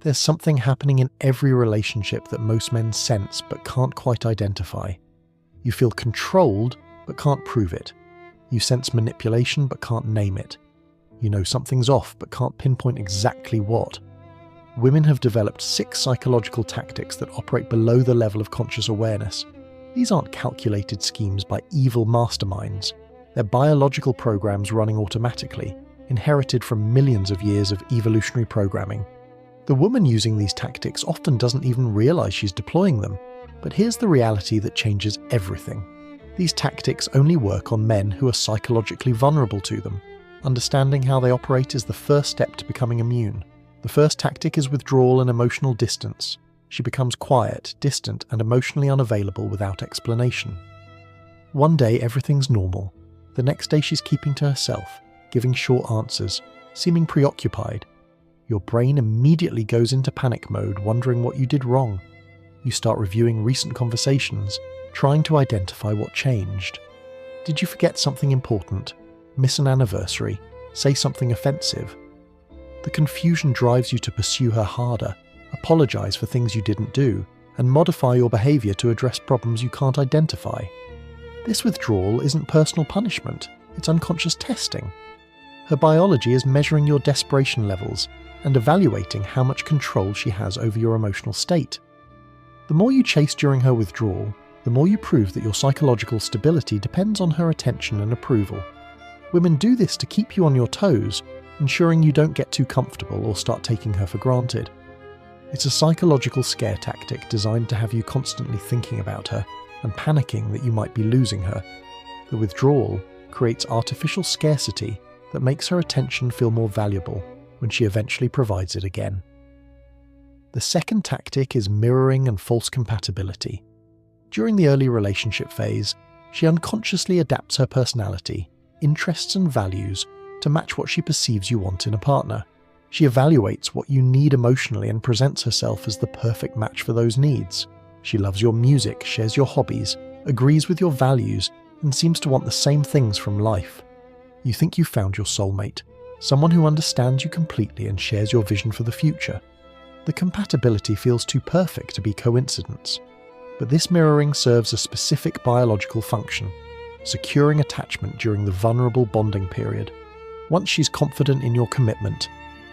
There's something happening in every relationship that most men sense but can't quite identify. You feel controlled but can't prove it. You sense manipulation but can't name it. You know something's off but can't pinpoint exactly what. Women have developed 6 psychological tactics that operate below the level of conscious awareness. These aren't calculated schemes by evil masterminds. They're biological programs running automatically, inherited from millions of years of evolutionary programming. The woman using these tactics often doesn't even realize she's deploying them. But here's the reality that changes everything. These tactics only work on men who are psychologically vulnerable to them. Understanding how they operate is the first step to becoming immune. The first tactic is withdrawal and emotional distance. She becomes quiet, distant, and emotionally unavailable without explanation. One day everything's normal. The next day she's keeping to herself, giving short answers, seeming preoccupied. Your brain immediately goes into panic mode, wondering what you did wrong. You start reviewing recent conversations, trying to identify what changed. Did you forget something important? Miss an anniversary? Say something offensive? The confusion drives you to pursue her harder, apologize for things you didn't do, and modify your behavior to address problems you can't identify. This withdrawal isn't personal punishment, it's unconscious testing. Her biology is measuring your desperation levels and evaluating how much control she has over your emotional state. The more you chase during her withdrawal, the more you prove that your psychological stability depends on her attention and approval. Women do this to keep you on your toes, ensuring you don't get too comfortable or start taking her for granted. It's a psychological scare tactic designed to have you constantly thinking about her and panicking that you might be losing her. The withdrawal creates artificial scarcity that makes her attention feel more valuable when she eventually provides it again. The second tactic is mirroring and false compatibility. During the early relationship phase, she unconsciously adapts her personality, interests and values to match what she perceives you want in a partner. She evaluates what you need emotionally and presents herself as the perfect match for those needs. She loves your music, shares your hobbies, agrees with your values, and seems to want the same things from life. You think you've found your soulmate, someone who understands you completely and shares your vision for the future. The compatibility feels too perfect to be coincidence. But this mirroring serves a specific biological function, securing attachment during the vulnerable bonding period. Once she's confident in your commitment,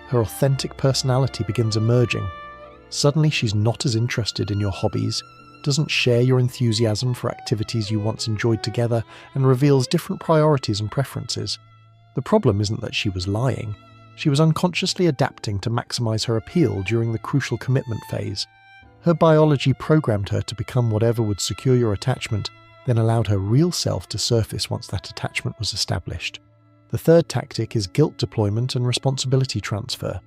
her authentic personality begins emerging. Suddenly she's not as interested in your hobbies, doesn't share your enthusiasm for activities you once enjoyed together, and reveals different priorities and preferences. The problem isn't that she was lying. She was unconsciously adapting to maximize her appeal during the crucial commitment phase. Her biology programmed her to become whatever would secure your attachment, then allowed her real self to surface once that attachment was established. The third tactic is guilt deployment and responsibility transfer.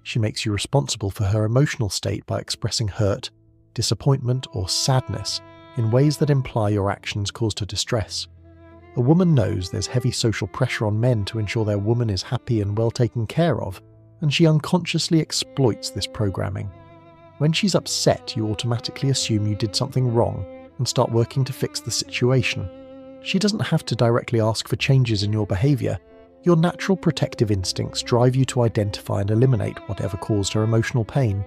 She makes you responsible for her emotional state by expressing hurt, disappointment, or sadness in ways that imply your actions caused her distress. A woman knows there's heavy social pressure on men to ensure their woman is happy and well taken care of, and she unconsciously exploits this programming. When she's upset, you automatically assume you did something wrong and start working to fix the situation. She doesn't have to directly ask for changes in your behavior. Your natural protective instincts drive you to identify and eliminate whatever caused her emotional pain.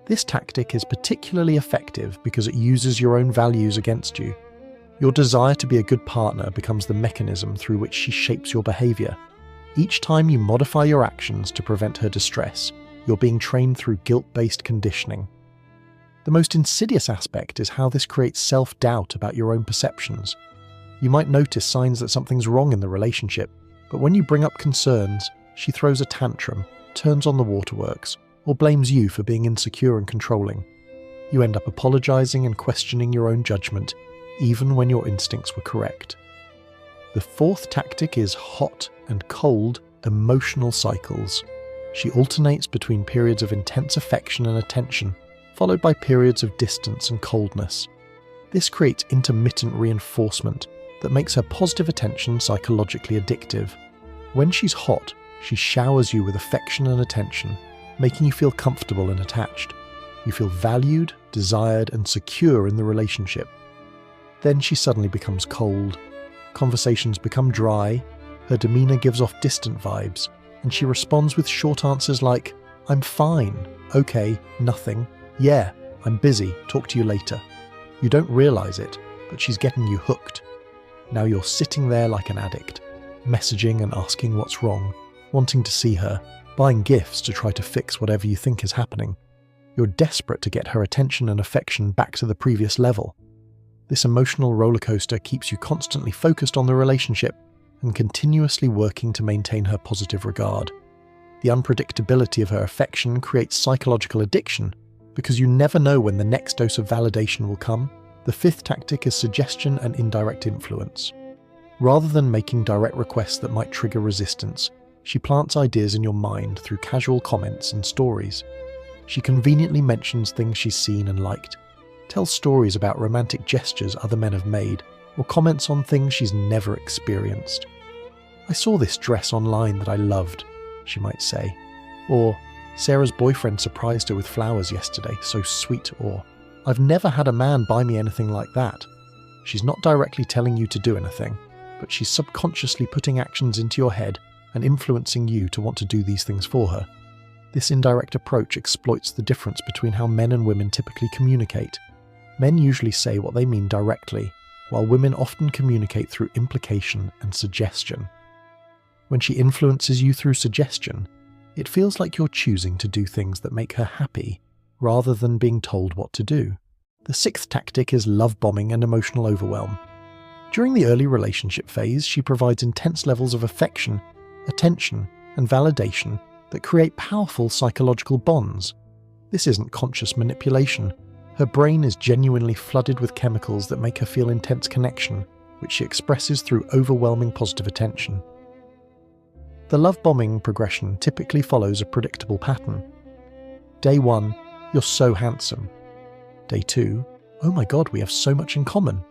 This tactic is particularly effective because it uses your own values against you. Your desire to be a good partner becomes the mechanism through which she shapes your behavior. Each time you modify your actions to prevent her distress, you're being trained through guilt-based conditioning. The most insidious aspect is how this creates self-doubt about your own perceptions. You might notice signs that something's wrong in the relationship, but when you bring up concerns, she throws a tantrum, turns on the waterworks, or blames you for being insecure and controlling. You end up apologizing and questioning your own judgment, even when your instincts were correct. The fourth tactic is hot and cold emotional cycles. She alternates between periods of intense affection and attention, followed by periods of distance and coldness. This creates intermittent reinforcement that makes her positive attention psychologically addictive. When she's hot, she showers you with affection and attention, making you feel comfortable and attached. You feel valued, desired, and secure in the relationship. Then she suddenly becomes cold. Conversations become dry, her demeanor gives off distant vibes, and she responds with short answers like, I'm fine. Okay, nothing. Yeah, I'm busy. Talk to you later. You don't realize it, but she's getting you hooked. Now you're sitting there like an addict, messaging and asking what's wrong, wanting to see her, buying gifts to try to fix whatever you think is happening. You're desperate to get her attention and affection back to the previous level. This emotional rollercoaster keeps you constantly focused on the relationship and continuously working to maintain her positive regard. The unpredictability of her affection creates psychological addiction because you never know when the next dose of validation will come. The fifth tactic is suggestion and indirect influence. Rather than making direct requests that might trigger resistance, she plants ideas in your mind through casual comments and stories. She conveniently mentions things she's seen and liked, tells stories about romantic gestures other men have made, or comments on things she's never experienced. I saw this dress online that I loved, she might say. Or, Sarah's boyfriend surprised her with flowers yesterday, so sweet. Or, I've never had a man buy me anything like that. She's not directly telling you to do anything, but she's subconsciously putting actions into your head and influencing you to want to do these things for her. This indirect approach exploits the difference between how men and women typically communicate. Men usually say what they mean directly, while women often communicate through implication and suggestion. When she influences you through suggestion, it feels like you're choosing to do things that make her happy, rather than being told what to do. The sixth tactic is love bombing and emotional overwhelm. During the early relationship phase, she provides intense levels of affection, attention, and validation that create powerful psychological bonds. This isn't conscious manipulation. Her brain is genuinely flooded with chemicals that make her feel intense connection, which she expresses through overwhelming positive attention. The love bombing progression typically follows a predictable pattern. Day 1, you're so handsome. Day 2, oh my god, we have so much in common.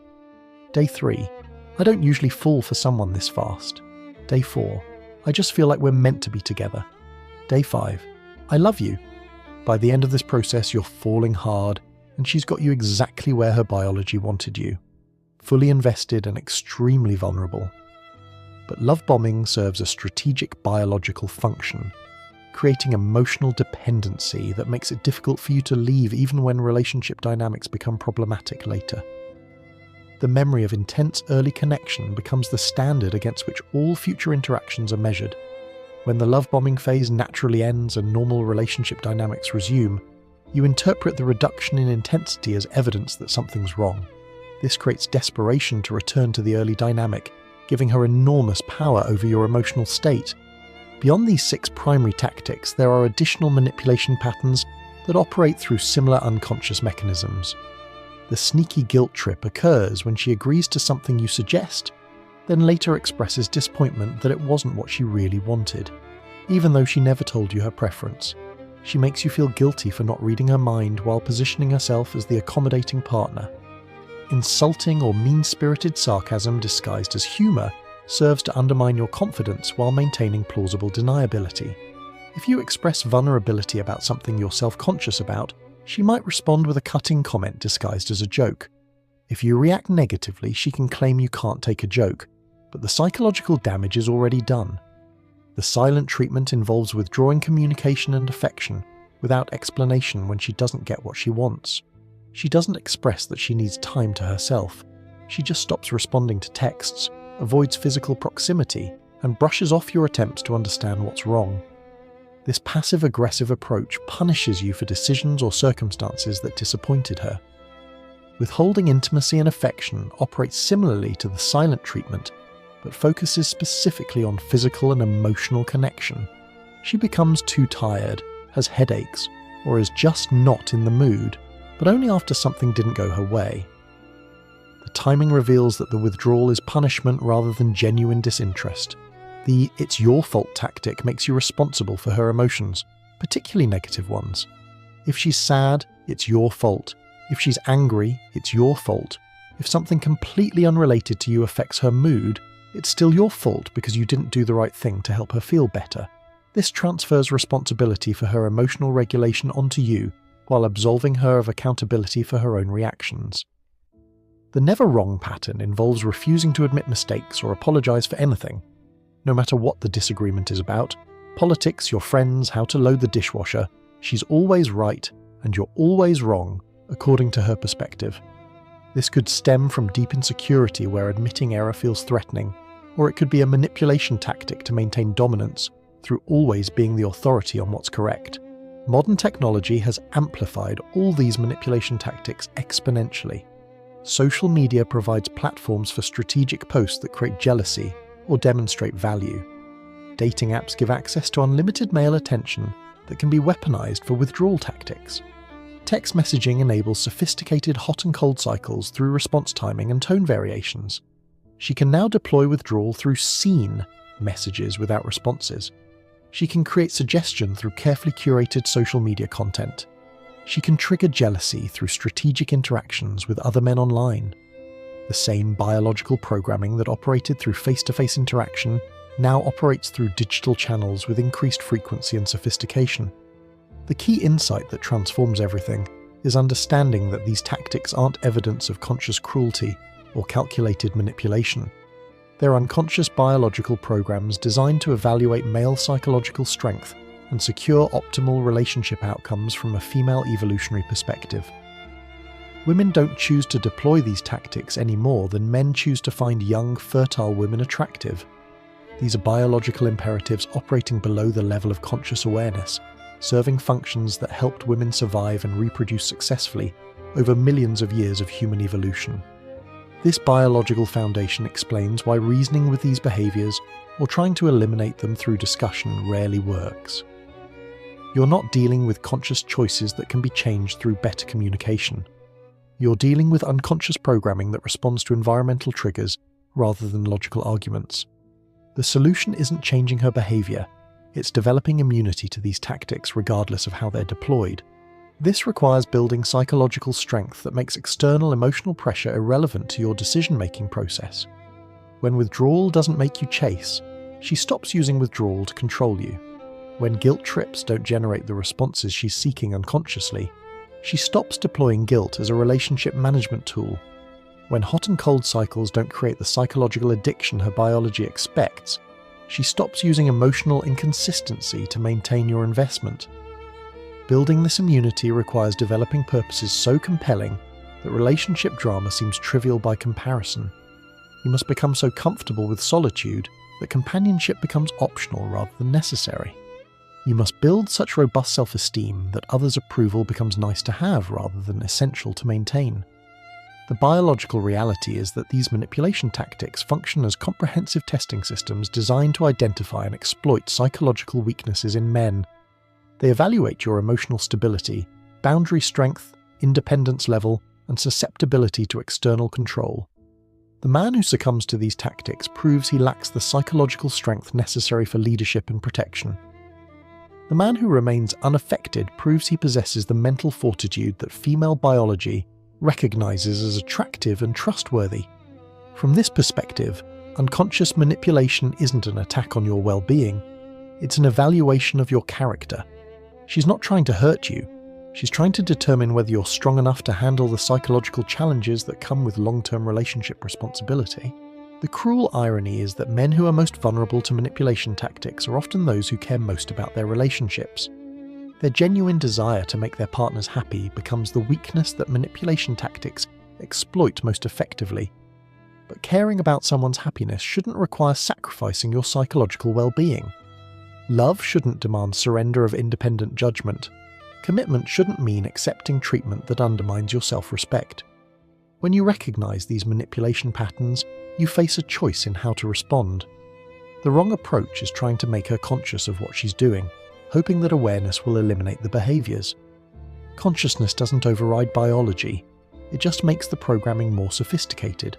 Day 3, I don't usually fall for someone this fast. Day 4, I just feel like we're meant to be together. Day 5, I love you. By the end of this process, you're falling hard, and she's got you exactly where her biology wanted you, fully invested and extremely vulnerable. But love bombing serves a strategic biological function, creating emotional dependency that makes it difficult for you to leave even when relationship dynamics become problematic later. The memory of intense early connection becomes the standard against which all future interactions are measured. When the love bombing phase naturally ends and normal relationship dynamics resume, you interpret the reduction in intensity as evidence that something's wrong. This creates desperation to return to the early dynamic, giving her enormous power over your emotional state. Beyond these 6 primary tactics, there are additional manipulation patterns that operate through similar unconscious mechanisms. The sneaky guilt trip occurs when she agrees to something you suggest, then later expresses disappointment that it wasn't what she really wanted, even though she never told you her preference. She makes you feel guilty for not reading her mind while positioning herself as the accommodating partner. Insulting or mean-spirited sarcasm disguised as humour serves to undermine your confidence while maintaining plausible deniability. If you express vulnerability about something you're self-conscious about, she might respond with a cutting comment disguised as a joke. If you react negatively, she can claim you can't take a joke, but the psychological damage is already done. The silent treatment involves withdrawing communication and affection without explanation when she doesn't get what she wants. She doesn't express that she needs time to herself. She just stops responding to texts, avoids physical proximity, and brushes off your attempts to understand what's wrong. This passive-aggressive approach punishes you for decisions or circumstances that disappointed her. Withholding intimacy and affection operates similarly to the silent treatment, but focuses specifically on physical and emotional connection. She becomes too tired, has headaches, or is just not in the mood, but only after something didn't go her way. The timing reveals that the withdrawal is punishment rather than genuine disinterest. The "it's your fault" tactic makes you responsible for her emotions, particularly negative ones. If she's sad, it's your fault. If she's angry, it's your fault. If something completely unrelated to you affects her mood, it's still your fault because you didn't do the right thing to help her feel better. This transfers responsibility for her emotional regulation onto you, while absolving her of accountability for her own reactions. The never wrong pattern involves refusing to admit mistakes or apologize for anything. No matter what the disagreement is about, Politics, your friends, how to load the dishwasher, she's always right and you're always wrong, according to her perspective. This could stem from deep insecurity where admitting error feels threatening, or it could be a manipulation tactic to maintain dominance through always being the authority on what's correct. Modern technology has amplified all these manipulation tactics exponentially. Social media provides platforms for strategic posts that create jealousy or demonstrate value. Dating apps give access to unlimited male attention that can be weaponized for withdrawal tactics. Text messaging enables sophisticated hot and cold cycles through response timing and tone variations. She can now deploy withdrawal through seen messages without responses. She can create suggestion through carefully curated social media content. She can trigger jealousy through strategic interactions with other men online. The same biological programming that operated through face-to-face interaction now operates through digital channels with increased frequency and sophistication. The key insight that transforms everything is understanding that these tactics aren't evidence of conscious cruelty or calculated manipulation. They're unconscious biological programs designed to evaluate male psychological strength and secure optimal relationship outcomes from a female evolutionary perspective. Women don't choose to deploy these tactics any more than men choose to find young, fertile women attractive. These are biological imperatives operating below the level of conscious awareness, serving functions that helped women survive and reproduce successfully over millions of years of human evolution. This biological foundation explains why reasoning with these behaviors or trying to eliminate them through discussion rarely works. You're not dealing with conscious choices that can be changed through better communication. You're dealing with unconscious programming that responds to environmental triggers rather than logical arguments. The solution isn't changing her behavior, it's developing immunity to these tactics regardless of how they're deployed. This requires building psychological strength that makes external emotional pressure irrelevant to your decision-making process. When withdrawal doesn't make you chase, she stops using withdrawal to control you. When guilt trips don't generate the responses she's seeking unconsciously, she stops deploying guilt as a relationship management tool. When hot and cold cycles don't create the psychological addiction her biology expects, she stops using emotional inconsistency to maintain your investment. Building this immunity requires developing purposes so compelling that relationship drama seems trivial by comparison. You must become so comfortable with solitude that companionship becomes optional rather than necessary. You must build such robust self-esteem that others' approval becomes nice to have rather than essential to maintain. The biological reality is that these manipulation tactics function as comprehensive testing systems designed to identify and exploit psychological weaknesses in men. They evaluate your emotional stability, boundary strength, independence level, and susceptibility to external control. The man who succumbs to these tactics proves he lacks the psychological strength necessary for leadership and protection. The man who remains unaffected proves he possesses the mental fortitude that female biology recognizes as attractive and trustworthy. From this perspective, unconscious manipulation isn't an attack on your well-being, it's an evaluation of your character. She's not trying to hurt you, she's trying to determine whether you're strong enough to handle the psychological challenges that come with long-term relationship responsibility. The cruel irony is that men who are most vulnerable to manipulation tactics are often those who care most about their relationships. Their genuine desire to make their partners happy becomes the weakness that manipulation tactics exploit most effectively. But caring about someone's happiness shouldn't require sacrificing your psychological well-being. Love shouldn't demand surrender of independent judgment. Commitment shouldn't mean accepting treatment that undermines your self-respect. When you recognize these manipulation patterns, you face a choice in how to respond. The wrong approach is trying to make her conscious of what she's doing, hoping that awareness will eliminate the behaviors. Consciousness doesn't override biology, it just makes the programming more sophisticated.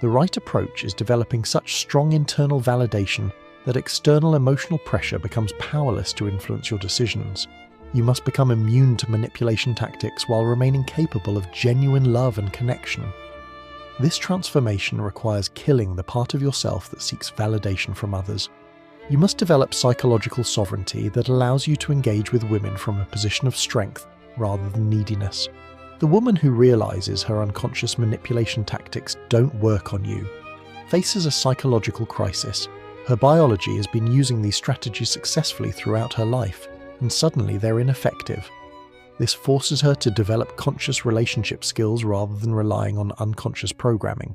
The right approach is developing such strong internal validation that external emotional pressure becomes powerless to influence your decisions. You must become immune to manipulation tactics while remaining capable of genuine love and connection. This transformation requires killing the part of yourself that seeks validation from others. You must develop psychological sovereignty that allows you to engage with women from a position of strength rather than neediness. The woman who realizes her unconscious manipulation tactics don't work on you faces a psychological crisis, Her biology has been using these strategies successfully throughout her life, and suddenly they're ineffective. This forces her to develop conscious relationship skills rather than relying on unconscious programming.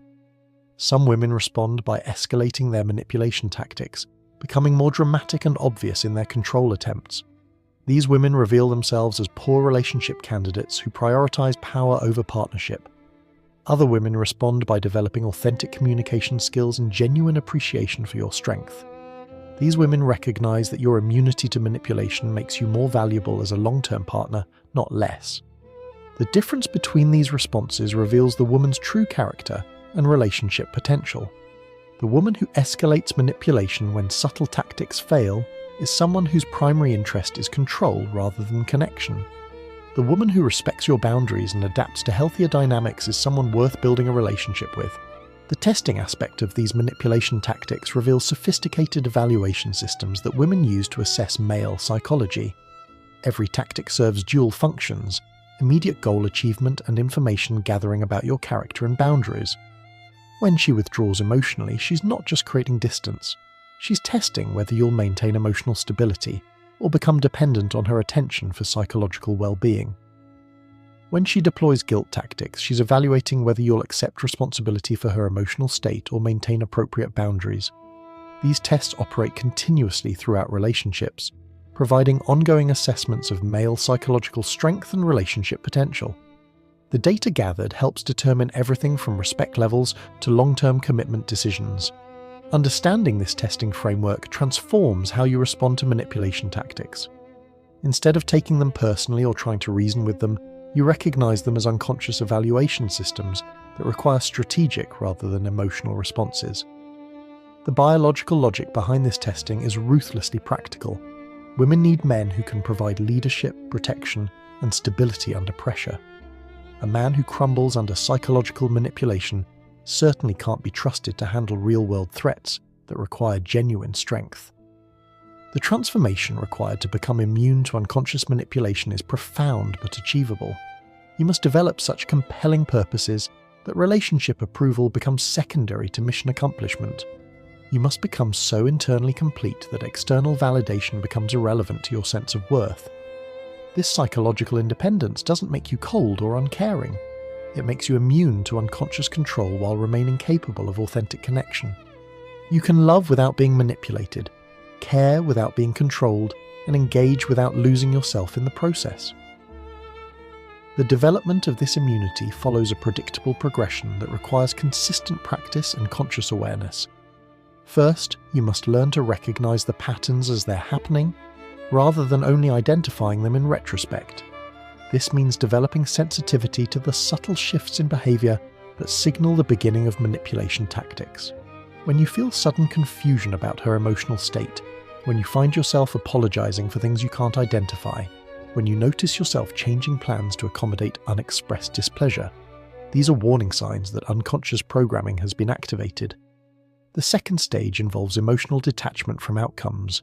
Some women respond by escalating their manipulation tactics, becoming more dramatic and obvious in their control attempts. These women reveal themselves as poor relationship candidates who prioritize power over partnership. Other women respond by developing authentic communication skills and genuine appreciation for your strength. These women recognize that your immunity to manipulation makes you more valuable as a long-term partner, not less. The difference between these responses reveals the woman's true character and relationship potential. The woman who escalates manipulation when subtle tactics fail is someone whose primary interest is control rather than connection. The woman who respects your boundaries and adapts to healthier dynamics is someone worth building a relationship with. The testing aspect of these manipulation tactics reveals sophisticated evaluation systems that women use to assess male psychology. Every tactic serves dual functions: immediate goal achievement and information gathering about your character and boundaries. When she withdraws emotionally, she's not just creating distance. She's testing whether you'll maintain emotional stability or become dependent on her attention for psychological well-being. When she deploys guilt tactics, she's evaluating whether you'll accept responsibility for her emotional state or maintain appropriate boundaries. These tests operate continuously throughout relationships, providing ongoing assessments of male psychological strength and relationship potential. The data gathered helps determine everything from respect levels to long-term commitment decisions. Understanding this testing framework transforms how you respond to manipulation tactics. Instead of taking them personally or trying to reason with them, you recognize them as unconscious evaluation systems that require strategic rather than emotional responses. The biological logic behind this testing is ruthlessly practical. Women need men who can provide leadership, protection, and stability under pressure. A man who crumbles under psychological manipulation certainly can't be trusted to handle real-world threats that require genuine strength. The transformation required to become immune to unconscious manipulation is profound but achievable. You must develop such compelling purposes that relationship approval becomes secondary to mission accomplishment. You must become so internally complete that external validation becomes irrelevant to your sense of worth. This psychological independence doesn't make you cold or uncaring. It makes you immune to unconscious control while remaining capable of authentic connection. You can love without being manipulated, care without being controlled, and engage without losing yourself in the process. The development of this immunity follows a predictable progression that requires consistent practice and conscious awareness. First, you must learn to recognize the patterns as they're happening, rather than only identifying them in retrospect. This means developing sensitivity to the subtle shifts in behavior that signal the beginning of manipulation tactics. When you feel sudden confusion about her emotional state, when you find yourself apologizing for things you can't identify, when you notice yourself changing plans to accommodate unexpressed displeasure, these are warning signs that unconscious programming has been activated. The second stage involves emotional detachment from outcomes.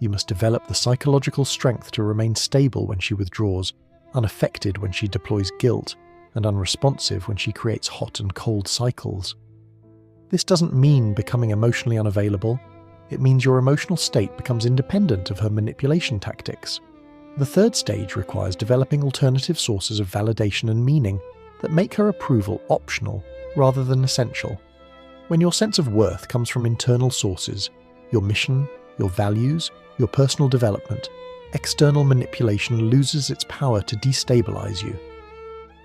You must develop the psychological strength to remain stable when she withdraws, unaffected when she deploys guilt, and unresponsive when she creates hot and cold cycles. This doesn't mean becoming emotionally unavailable. It means your emotional state becomes independent of her manipulation tactics. The third stage requires developing alternative sources of validation and meaning that make her approval optional rather than essential. When your sense of worth comes from internal sources, your mission, your values, your personal development, external manipulation loses its power to destabilize you.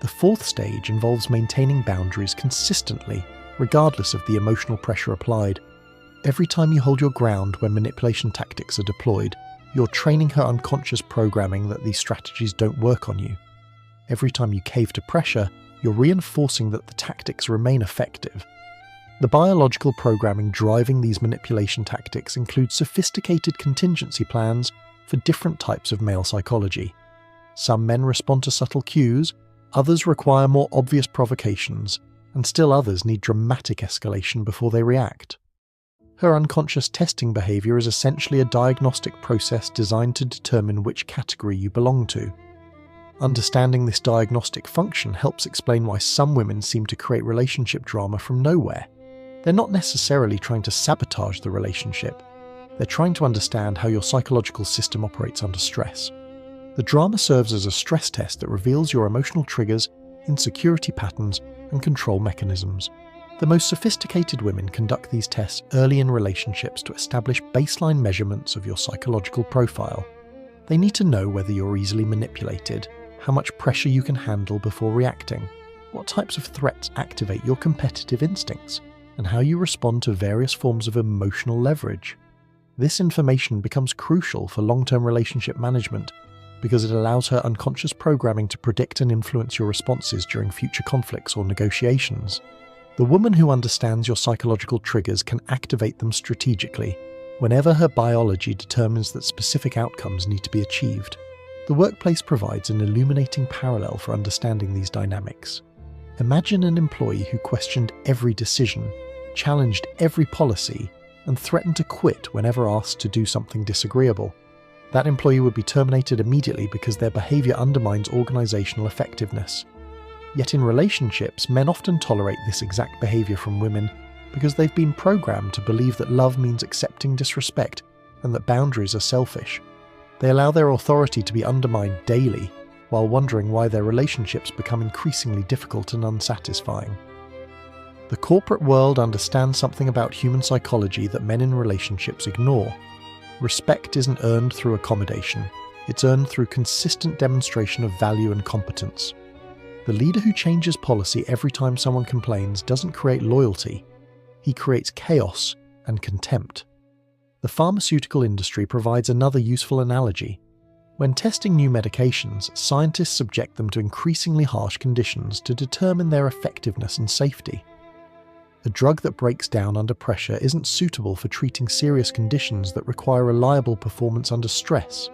The fourth stage involves maintaining boundaries consistently, regardless of the emotional pressure applied. Every time you hold your ground when manipulation tactics are deployed, you're training her unconscious programming that these strategies don't work on you. Every time you cave to pressure, you're reinforcing that the tactics remain effective. The biological programming driving these manipulation tactics includes sophisticated contingency plans for different types of male psychology. Some men respond to subtle cues, others require more obvious provocations, and still others need dramatic escalation before they react. Her unconscious testing behavior is essentially a diagnostic process designed to determine which category you belong to. Understanding this diagnostic function helps explain why some women seem to create relationship drama from nowhere. They're not necessarily trying to sabotage the relationship. They're trying to understand how your psychological system operates under stress. The drama serves as a stress test that reveals your emotional triggers, insecurity patterns, and control mechanisms. The most sophisticated women conduct these tests early in relationships to establish baseline measurements of your psychological profile. They need to know whether you're easily manipulated, how much pressure you can handle before reacting, what types of threats activate your competitive instincts, and how you respond to various forms of emotional leverage. This information becomes crucial for long-term relationship management because it allows her unconscious programming to predict and influence your responses during future conflicts or negotiations. The woman who understands your psychological triggers can activate them strategically whenever her biology determines that specific outcomes need to be achieved. The workplace provides an illuminating parallel for understanding these dynamics. Imagine an employee who questioned every decision, challenged every policy, and threatened to quit whenever asked to do something disagreeable. That employee would be terminated immediately because their behavior undermines organizational effectiveness. Yet in relationships, men often tolerate this exact behavior from women because they've been programmed to believe that love means accepting disrespect and that boundaries are selfish. They allow their authority to be undermined daily while wondering why their relationships become increasingly difficult and unsatisfying. The corporate world understands something about human psychology that men in relationships ignore. Respect isn't earned through accommodation, it's earned through consistent demonstration of value and competence. The leader who changes policy every time someone complains doesn't create loyalty, he creates chaos and contempt. The pharmaceutical industry provides another useful analogy. When testing new medications, scientists subject them to increasingly harsh conditions to determine their effectiveness and safety. A drug that breaks down under pressure isn't suitable for treating serious conditions that require reliable performance under stress.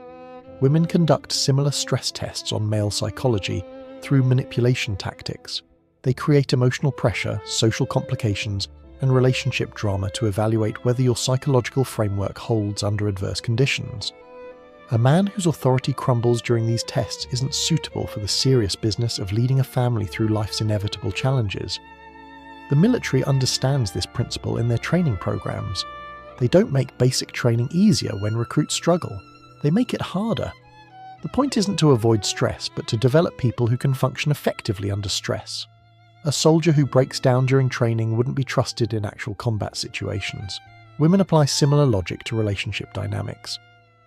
Women conduct similar stress tests on male psychology through manipulation tactics. They create emotional pressure, social complications, and relationship drama to evaluate whether your psychological framework holds under adverse conditions. A man whose authority crumbles during these tests isn't suitable for the serious business of leading a family through life's inevitable challenges. The military understands this principle in their training programs. They don't make basic training easier when recruits struggle. They make it harder. The point isn't to avoid stress, but to develop people who can function effectively under stress. A soldier who breaks down during training wouldn't be trusted in actual combat situations. Women apply similar logic to relationship dynamics.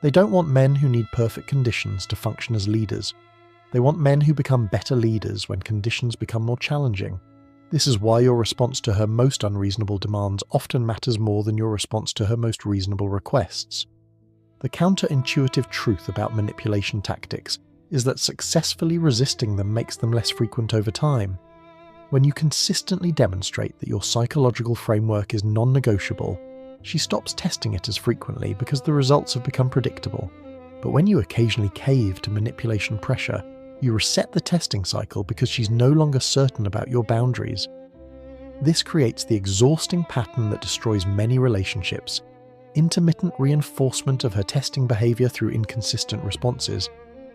They don't want men who need perfect conditions to function as leaders. They want men who become better leaders when conditions become more challenging. This is why your response to her most unreasonable demands often matters more than your response to her most reasonable requests. The counterintuitive truth about manipulation tactics is that successfully resisting them makes them less frequent over time. When you consistently demonstrate that your psychological framework is non-negotiable, she stops testing it as frequently because the results have become predictable. But when you occasionally cave to manipulation pressure, you reset the testing cycle because she's no longer certain about your boundaries. This creates the exhausting pattern that destroys many relationships: intermittent reinforcement of her testing behavior through inconsistent responses.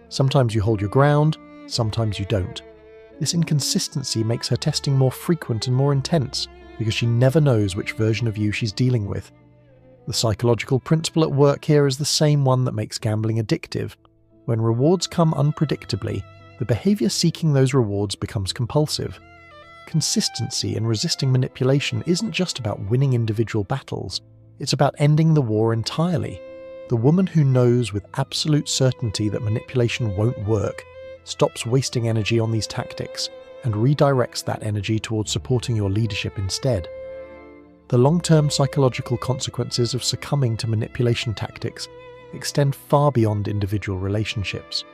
Sometimes you hold your ground, sometimes you don't. This inconsistency makes her testing more frequent and more intense because she never knows which version of you she's dealing with. The psychological principle at work here is the same one that makes gambling addictive. When rewards come unpredictably, the behavior seeking those rewards becomes compulsive. Consistency in resisting manipulation isn't just about winning individual battles, it's about ending the war entirely. The woman who knows with absolute certainty that manipulation won't work stops wasting energy on these tactics and redirects that energy towards supporting your leadership instead. The long-term psychological consequences of succumbing to manipulation tactics extend far beyond individual relationships.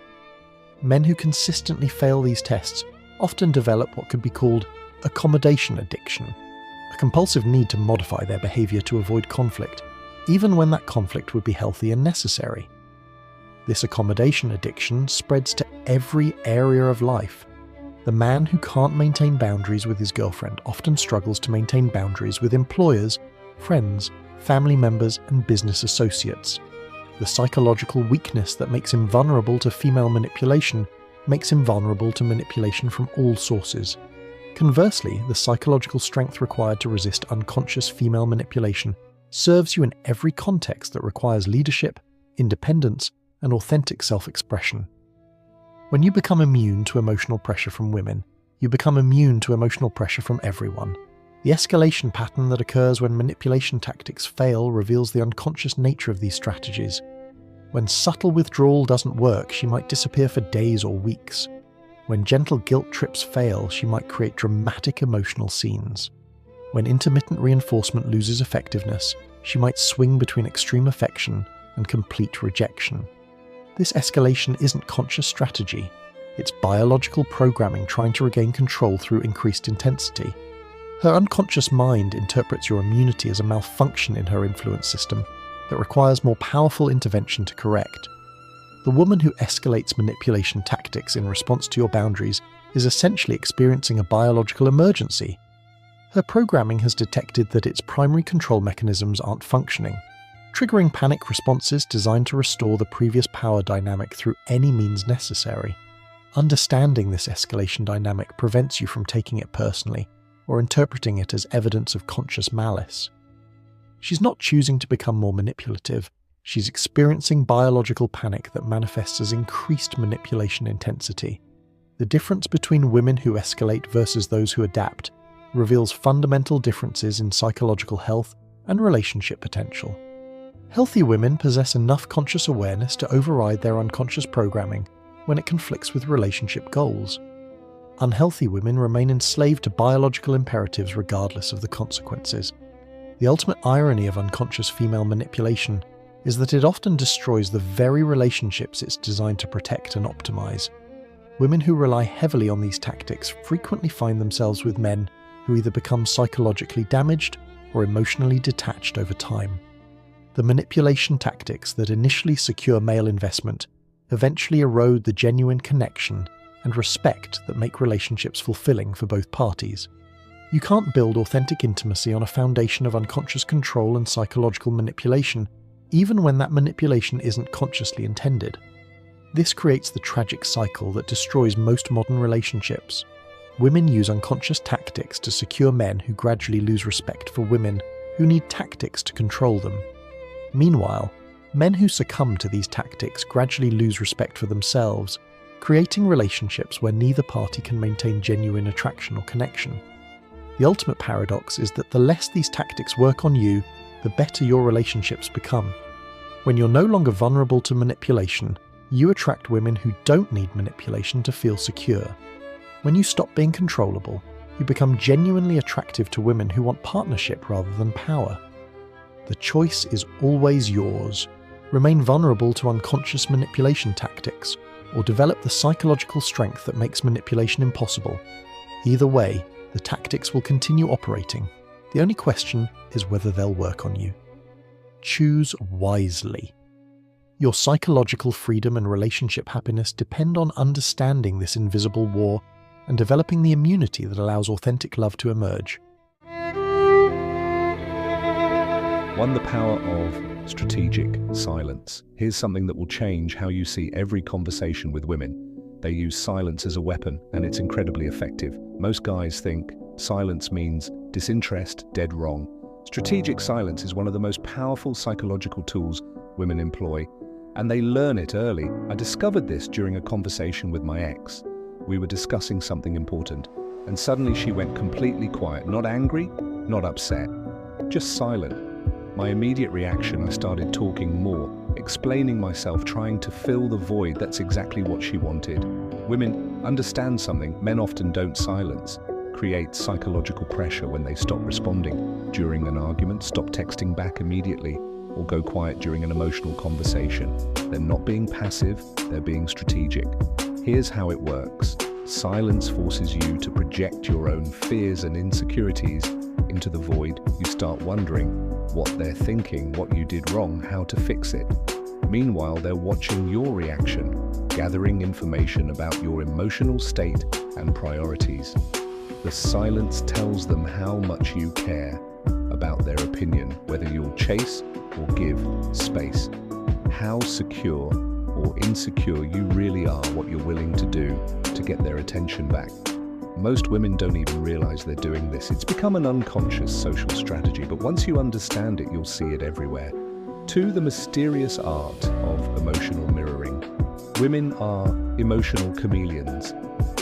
Men who consistently fail these tests often develop what could be called accommodation addiction, a compulsive need to modify their behavior to avoid conflict, even when that conflict would be healthy and necessary. This accommodation addiction spreads to every area of life. The man who can't maintain boundaries with his girlfriend often struggles to maintain boundaries with employers, friends, family members, and business associates. The psychological weakness that makes him vulnerable to female manipulation makes him vulnerable to manipulation from all sources. Conversely, the psychological strength required to resist unconscious female manipulation serves you in every context that requires leadership, independence, and authentic self-expression. When you become immune to emotional pressure from women, you become immune to emotional pressure from everyone. The escalation pattern that occurs when manipulation tactics fail reveals the unconscious nature of these strategies. When subtle withdrawal doesn't work, she might disappear for days or weeks. When gentle guilt trips fail, she might create dramatic emotional scenes. When intermittent reinforcement loses effectiveness, she might swing between extreme affection and complete rejection. This escalation isn't conscious strategy. It's biological programming trying to regain control through increased intensity. Her unconscious mind interprets your immunity as a malfunction in her influence system that requires more powerful intervention to correct. The woman who escalates manipulation tactics in response to your boundaries is essentially experiencing a biological emergency. Her programming has detected that its primary control mechanisms aren't functioning, triggering panic responses designed to restore the previous power dynamic through any means necessary. Understanding this escalation dynamic prevents you from taking it personally or interpreting it as evidence of conscious malice. She's not choosing to become more manipulative, she's experiencing biological panic that manifests as increased manipulation intensity. The difference between women who escalate versus those who adapt reveals fundamental differences in psychological health and relationship potential. Healthy women possess enough conscious awareness to override their unconscious programming when it conflicts with relationship goals. Unhealthy women remain enslaved to biological imperatives regardless of the consequences. The ultimate irony of unconscious female manipulation is that it often destroys the very relationships it's designed to protect and optimize. Women who rely heavily on these tactics frequently find themselves with men who either become psychologically damaged or emotionally detached over time. The manipulation tactics that initially secure male investment eventually erode the genuine connection and respect that make relationships fulfilling for both parties. You can't build authentic intimacy on a foundation of unconscious control and psychological manipulation, even when that manipulation isn't consciously intended. This creates the tragic cycle that destroys most modern relationships. Women use unconscious tactics to secure men who gradually lose respect for women who need tactics to control them. Meanwhile, men who succumb to these tactics gradually lose respect for themselves, creating relationships where neither party can maintain genuine attraction or connection. The ultimate paradox is that the less these tactics work on you, the better your relationships become. When you're no longer vulnerable to manipulation, you attract women who don't need manipulation to feel secure. When you stop being controllable, you become genuinely attractive to women who want partnership rather than power. The choice is always yours. Remain vulnerable to unconscious manipulation tactics, or develop the psychological strength that makes manipulation impossible. Either way, the tactics will continue operating. The only question is whether they'll work on you. Choose wisely. Your psychological freedom and relationship happiness depend on understanding this invisible war and developing the immunity that allows authentic love to emerge. 1. The power of strategic silence. Here's something that will change how you see every conversation with women. They use silence as a weapon, and it's incredibly effective. Most guys think silence means disinterest, dead wrong. Strategic silence is one of the most powerful psychological tools women employ, and they learn it early. I discovered this during a conversation with my ex. We were discussing something important, and suddenly she went completely quiet, not angry, not upset, just silent. My immediate reaction, I started talking more, explaining myself, trying to fill the void. That's exactly what she wanted. Women understand something men often don't. Silence creates psychological pressure. When they stop responding during an argument, stop texting back immediately, or go quiet during an emotional conversation, they're not being passive, they're being strategic. Here's how it works. Silence forces you to project your own fears and insecurities into the void. You start wondering what they're thinking, what you did wrong, how to fix it. Meanwhile, they're watching your reaction, gathering information about your emotional state and priorities. The silence tells them how much you care about their opinion, whether you'll chase or give space, how secure or insecure you really are, what you're willing to do to get their attention back. Most women don't even realize they're doing this. It's become an unconscious social strategy, but once you understand it, you'll see it everywhere. 2. The mysterious art of emotional mirroring. Women are emotional chameleons,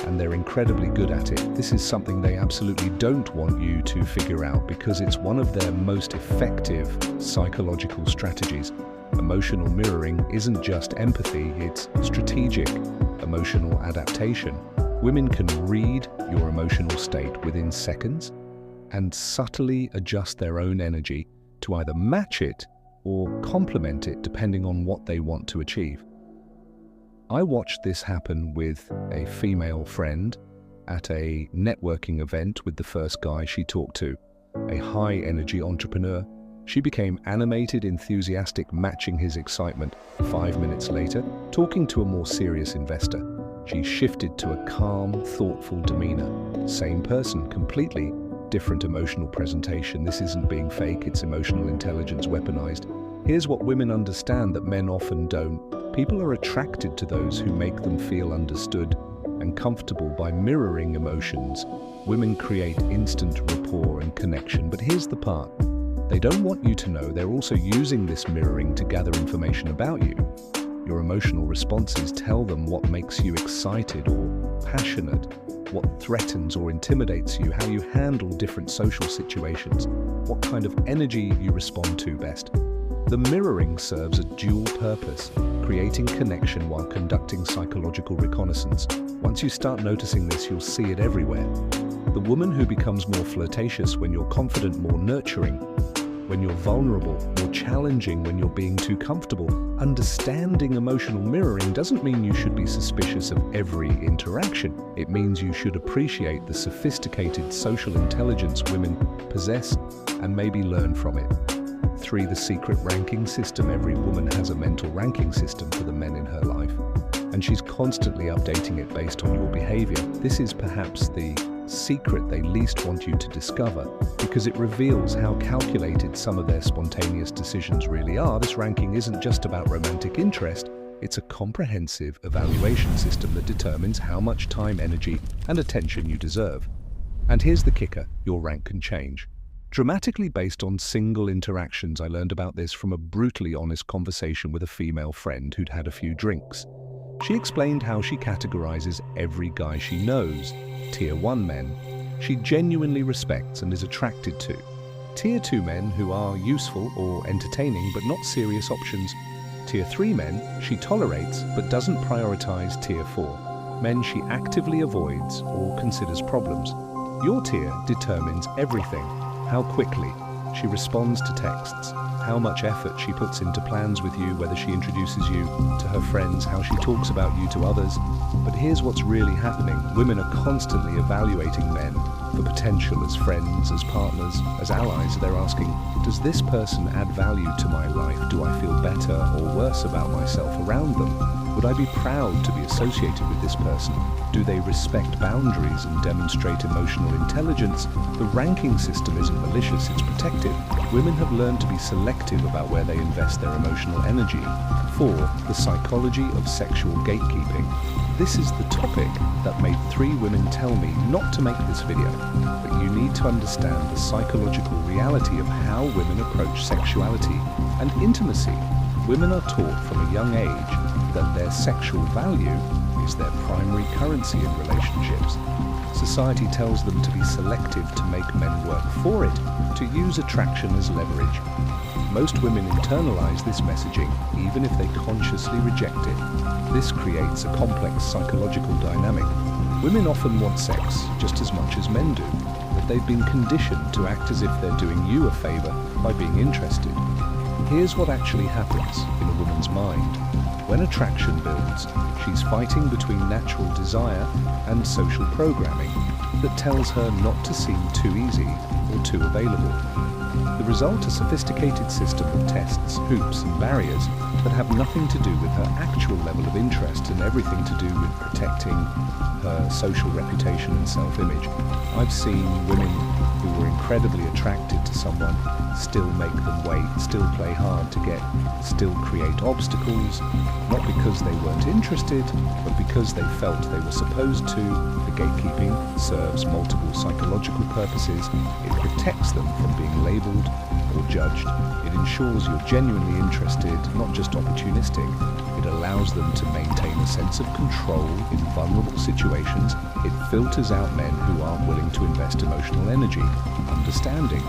and they're incredibly good at it. This is something they absolutely don't want you to figure out because it's one of their most effective psychological strategies. Emotional mirroring isn't just empathy, it's strategic emotional adaptation. Women can read your emotional state within seconds and subtly adjust their own energy to either match it or complement it depending on what they want to achieve. I watched this happen with a female friend at a networking event with the first guy she talked to, a high-energy entrepreneur. She became animated, enthusiastic, matching his excitement. 5 minutes later, talking to a more serious investor, she shifted to a calm, thoughtful demeanor. Same person, completely different emotional presentation. This isn't being fake, it's emotional intelligence weaponized. Here's what women understand that men often don't. People are attracted to those who make them feel understood and comfortable by mirroring emotions. Women create instant rapport and connection, but here's the part. They don't want you to know they're also using this mirroring to gather information about you. Your emotional responses tell them what makes you excited or passionate, what threatens or intimidates you, how you handle different social situations, what kind of energy you respond to best. The mirroring serves a dual purpose, creating connection while conducting psychological reconnaissance. Once you start noticing this, you'll see it everywhere. The woman who becomes more flirtatious when you're confident, more nurturing when you're vulnerable, more challenging when you're being too comfortable. Understanding emotional mirroring doesn't mean you should be suspicious of every interaction. It means you should appreciate the sophisticated social intelligence women possess and maybe learn from it. 3. The secret ranking system. Every woman has a mental ranking system for the men in her life, and she's constantly updating it based on your behavior. This is perhaps the secret they least want you to discover because it reveals how calculated some of their spontaneous decisions really are. This ranking isn't just about romantic interest, it's a comprehensive evaluation system that determines how much time, energy, and attention you deserve. And here's the kicker, your rank can change dramatically based on single interactions. I learned about this from a brutally honest conversation with a female friend who'd had a few drinks. She explained how she categorizes every guy she knows. Tier 1 men she genuinely respects and is attracted to. Tier 2 men who are useful or entertaining but not serious options. Tier 3 men she tolerates but doesn't prioritize. Tier 4 men she actively avoids or considers problems. Your tier determines everything. How quickly she responds to texts, how much effort she puts into plans with you, whether she introduces you to her friends, how she talks about you to others. But here's what's really happening. Women are constantly evaluating men for potential as friends, as partners, as allies. They're asking, does this person add value to my life? Do I feel better or worse about myself around them? Would I be proud to be associated with this person? Do they respect boundaries and demonstrate emotional intelligence? The ranking system isn't malicious, it's protective. Women have learned to be selective about where they invest their emotional energy. 4. The psychology of sexual gatekeeping. This is the topic that made 3 women tell me not to make this video, but you need to understand the psychological reality of how women approach sexuality and intimacy. Women are taught from a young age that their sexual value is their primary currency in relationships. Society tells them to be selective, to make men work for it, to use attraction as leverage. Most women internalize this messaging, even if they consciously reject it. This creates a complex psychological dynamic. Women often want sex just as much as men do, but they've been conditioned to act as if they're doing you a favor by being interested. Here's what actually happens in a woman's mind. When attraction builds, she's fighting between natural desire and social programming that tells her not to seem too easy or too available. The result, a sophisticated system of tests, hoops, and barriers that have nothing to do with her actual level of interest and everything to do with protecting her social reputation and self-image. I've seen women who were incredibly attracted to someone still make them wait, still play hard to get, still create obstacles, not because they weren't interested, but because they felt they were supposed to. The gatekeeping serves multiple psychological purposes. It protects them from being labelled or judged. It ensures you're genuinely interested, not just opportunistic. It allows them to maintain a sense of control in vulnerable situations. It filters out men who aren't willing to invest emotional energy. Understanding.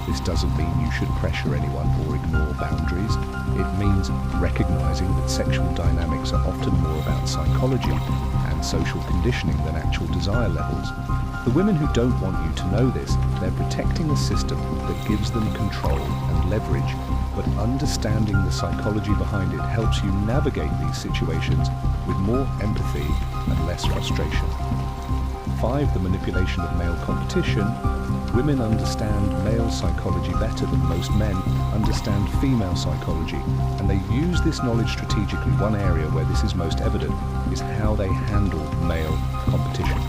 This doesn't mean you should pressure anyone or ignore boundaries. It means recognizing that sexual dynamics are often more about psychology and social conditioning than actual desire levels. The women who don't want you to know this, they're protecting a system that gives them control and leverage, but understanding the psychology behind it helps you navigate these situations with more empathy and less frustration. 5. The manipulation of male competition. Women understand male psychology better than most men understand female psychology, and they use this knowledge strategically. One area where this is most evident is how they handle male competition.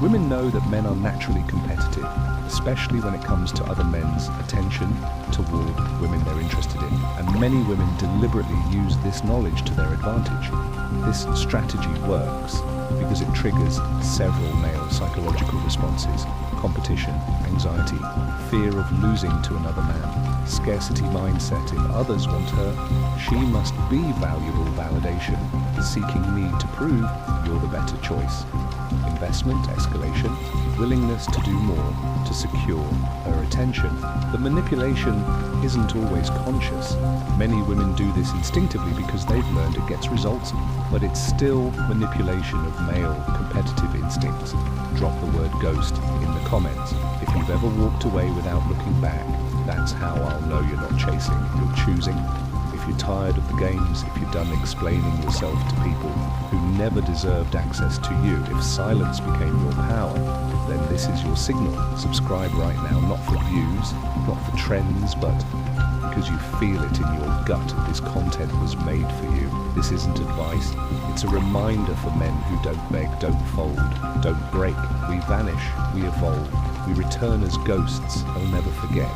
Women know that men are naturally competitive, especially when it comes to other men's attention toward women they're interested in, and many women deliberately use this knowledge to their advantage. This strategy works because it triggers several male psychological responses: competition, anxiety, fear of losing to another man, scarcity mindset. If others want her, she must be valuable validation, seeking need to prove you're the better choice. Investment, escalation, willingness to do more to secure her attention. The manipulation isn't always conscious. Many women do this instinctively because they've learned it gets results, but it's still manipulation of male competitive instincts. Drop the word ghost in the comments. If you've ever walked away without looking back, that's how I'll know you're not chasing, you're choosing. If you're tired of the games, if you're done explaining yourself to people who never deserved access to you, if silence became your power, then this is your signal. Subscribe right now, not for views, not for trends, but because you feel it in your gut. This content was made for you. This isn't advice. It's a reminder for men who don't beg, don't fold, don't break. We vanish, we evolve, we return as ghosts they'll never forget.